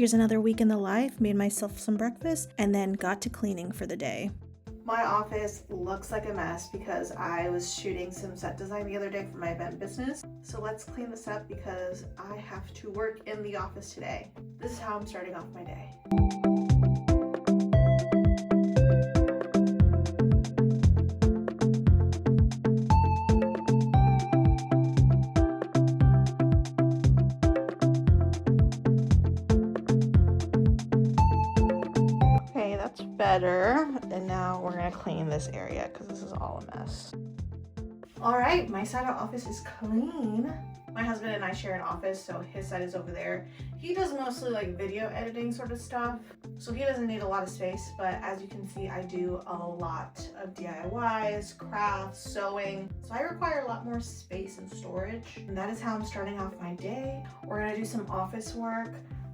Here's another week in the life, made myself some breakfast, and then got to cleaning for the day. My office looks like a mess because I was shooting some set design the other day for my event business. So let's clean this up because I have to work in the office today. This is how I'm starting off my day. Okay, that's better. And now we're gonna clean this area because this is all a mess. All right, my side of the office is clean. My husband and I share an office, so his side is over there. He does mostly like video editing sort of stuff, so he doesn't need a lot of space, but as you can see, I do a lot of DIYs, crafts, sewing, so I require a lot more space and storage. And that is how I'm starting off my day. We're gonna do some office work.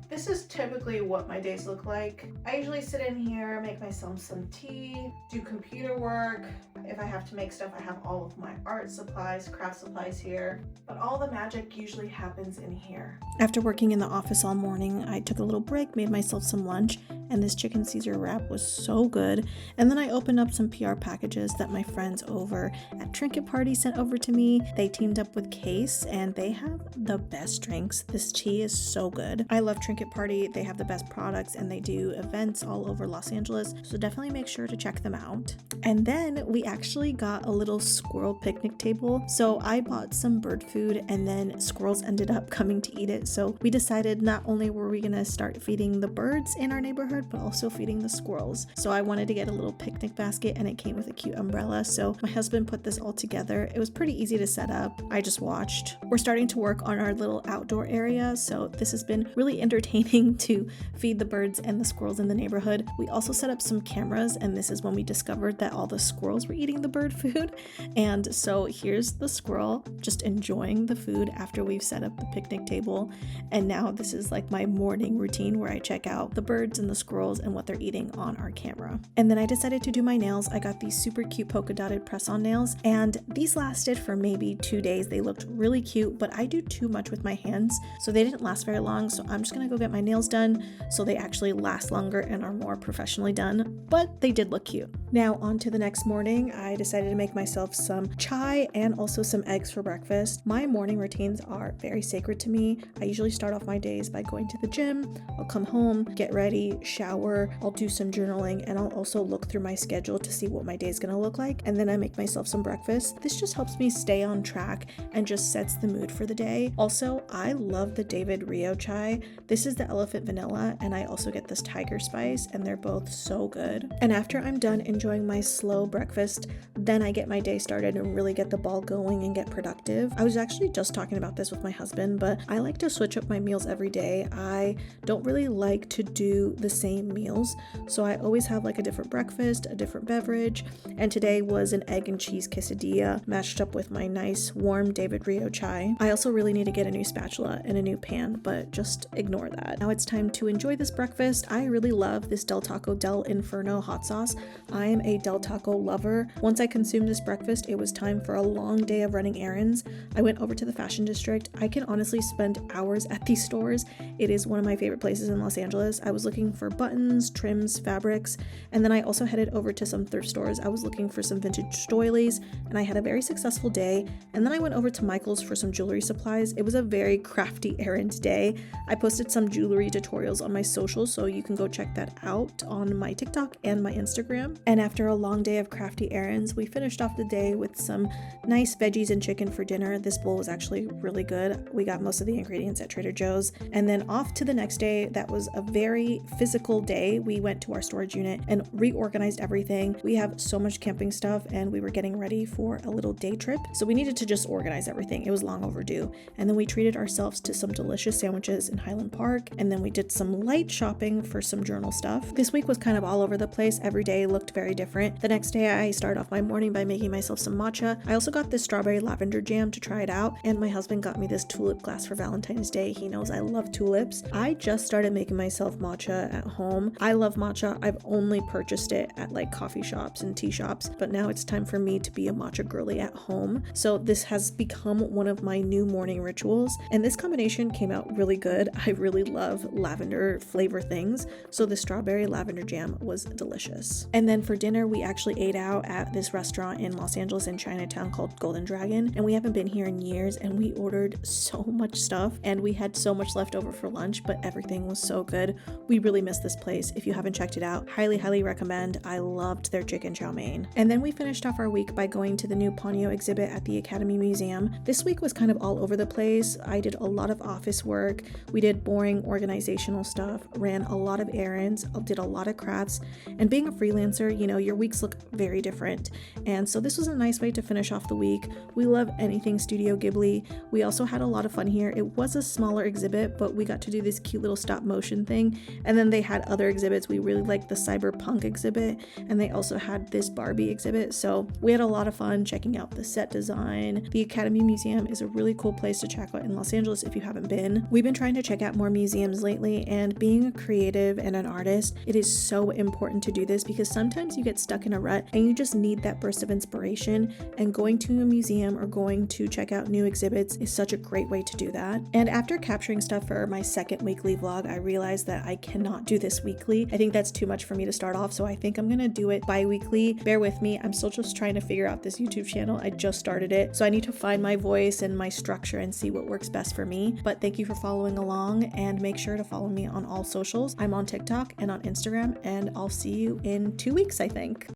This is typically what my days look like. I usually sit in here, make myself some tea, do computer work. If I have to make stuff, I have all of my art supplies, craft supplies here, but all the magic usually happens in here. After working in the office all morning, I took a little break, made myself some lunch, and this chicken Caesar wrap was so good. And then I opened up some PR packages that my friends over at Trinket Party sent over to me. They teamed up with Case, and they have the best drinks. This tea is so good. I love Trinket Party. They have the best products, and they do events all over Los Angeles, so definitely make sure to check them out. And then we actually got a little squirrel picnic table. So I bought some bird food, and then squirrels ended up coming to eat it. So we decided not only were we gonna start feeding the birds in our neighborhood, but also feeding the squirrels. So I wanted to get a little picnic basket, and it came with a cute umbrella. So my husband put this all together. It was pretty easy to set up. I just watched. We're starting to work on our little outdoor area, so this has been really entertaining to feed the birds and the squirrels in the neighborhood. We also set up some cameras, and this is when we discovered that all the squirrels were eating the bird food. And so here's the squirrel just enjoying the food after we've set up the picnic table. And now this is like my morning routine where I check out the birds and the squirrels and what they're eating on our camera. And then I decided to do my nails. I got these super cute polka dotted press-on nails, and these lasted for maybe 2 days. They looked really cute, but I do too much with my hands, so they didn't last very long. So I'm just gonna go get my nails done so they actually last longer and are more professionally done, but they did look cute. Now on to the next morning. I decided to make myself some chai and also some eggs for breakfast. My morning routines are very sacred to me. I usually start off my days by going to the gym. I'll come home, get ready, shower, I'll do some journaling, and I'll also look through my schedule to see what my day is gonna look like, and then I make myself some breakfast. This just helps me stay on track and just sets the mood for the day. Also, I love the David Rio chai. This is the elephant vanilla, and I also get this tiger spice, and they're both so good. And after I'm done enjoying my slow breakfast, then I get my day started and really get the ball going and get productive. I was actually just talking about this with my husband, but I like to switch up my meals every day. I don't really like to do the same meals, so I always have like a different breakfast, a different beverage, and today was an egg and cheese quesadilla mashed up with my nice warm David Rio chai. I also really need to get a new spatula and a new pan, but just ignore that. Now it's time to enjoy this breakfast. I really love this Del Taco Del Inferno hot sauce. I am a Del Taco lover. Once I consumed this breakfast, it was time for a long day of running errands. I went over to the fashion district. I can honestly spend hours at these stores. It is one of my favorite places in Los Angeles. I was looking for buttons, trims, fabrics, and then I also headed over to some thrift stores. I was looking for some vintage doilies, and I had a very successful day. And then I went over to Michael's for some jewelry supplies. It was a very crafty errand day. I posted some jewelry tutorials on my socials, so you can go check that out on my TikTok and my Instagram. And after a long day of crafty errands, we finished off the day with some nice veggies and chicken for dinner. This bowl was actually really good. We got most of the ingredients at Trader Joe's. And then off to the next day. That was a very physical day. We went to our storage unit and reorganized everything. We have so much camping stuff, and we were getting ready for a little day trip, so we needed to just organize everything. It was long overdue. And then we treated ourselves to some delicious sandwiches in Highland Park, and then we did some light shopping for some journal stuff. This week was kind of all over the place. Every day looked very different. The next day I started start off my morning by making myself some matcha. I also got this strawberry lavender jam to try it out, and my husband got me this tulip glass for Valentine's Day. He knows I love tulips. I just started making myself matcha at home. I love matcha. I've only purchased it at like coffee shops and tea shops, but now it's time for me to be a matcha girly at home. So this has become one of my new morning rituals, and this combination came out really good. I really love lavender flavor things, so the strawberry lavender jam was delicious. And then for dinner, we actually ate out at this restaurant in Los Angeles in Chinatown called Golden Dragon, and we haven't been here in years, and we ordered so much stuff, and we had so much left over for lunch, but everything was so good. We really miss this place. If you haven't checked it out, highly recommend. I loved their chicken chow mein. And then we finished off our week by going to the new Ponyo exhibit at the Academy Museum. This week was kind of all over the place. I did a lot of office work. We did boring organizational stuff, ran a lot of errands, did a lot of crafts, and being a freelancer, you know, your weeks look very different. And so this was a nice way to finish off the week. We love anything Studio Ghibli. We also had a lot of fun here. It was a smaller exhibit, but we got to do this cute little stop motion thing. And then they had other exhibits. We really liked the cyberpunk exhibit, and they also had this Barbie exhibit. So we had a lot of fun checking out the set design. The Academy Museum is a really cool place to check out in Los Angeles if you haven't been. We've been trying to check out more museums lately, and being a creative and an artist, it is so important to do this because sometimes you get stuck in a rut and you just need that burst of inspiration, and going to a museum or going to check out new exhibits is such a great way to do that. And after capturing stuff for my second weekly vlog, I realized that I cannot do this weekly. I think that's too much for me to start off, so I think I'm gonna do it bi-weekly. Bear with me, I'm still just trying to figure out this YouTube channel. I just started it, so I need to find my voice and my structure and see what works best for me. But thank you for following along, and make sure to follow me on all socials. I'm on TikTok and on Instagram, and I'll see you in 2 weeks, I think.